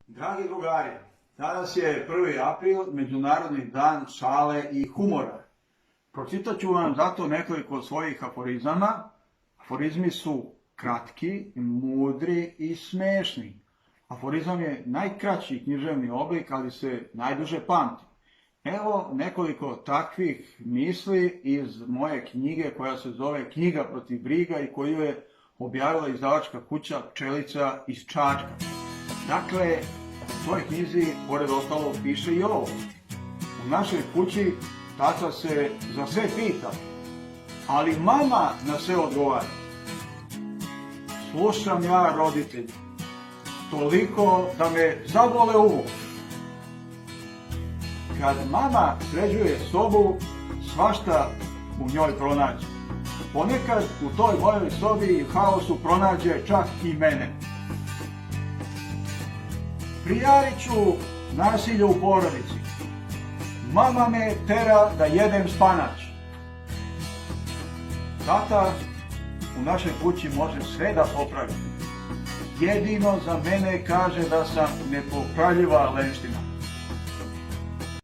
Dragi drugari, danas je 1. april, Međunarodni dan šale i humora. Pročitat ću vam zato nekoliko svojih aforizama. Aforizmi su kratki, mudri i smešni. Aforizam je najkraći književni oblik, ali se najduže pamti. Evo nekoliko takvih misli iz moje knjige koja se zove Knjiga protiv briga i koju je objavila izdavačka kuća Pčelica iz Čačka. Dakle, u svojoj knjizi, pored ostalog, piše i ovo. U našoj kući tata se za sve pita, ali mama na sve odgovara. Slušam ja, roditelji, toliko da me zabole uvo. Kad mama sređuje sobu, svašta u njoj pronađe. Ponekad u toj mojoj sobi i haosu pronađe čak i mene. Prijarit ću nasilje u porodici. Mama me tera da jedem spanać. Tata u našoj kući može sve da popravi. Jedino za mene kaže da sam nepopravljiva lenština.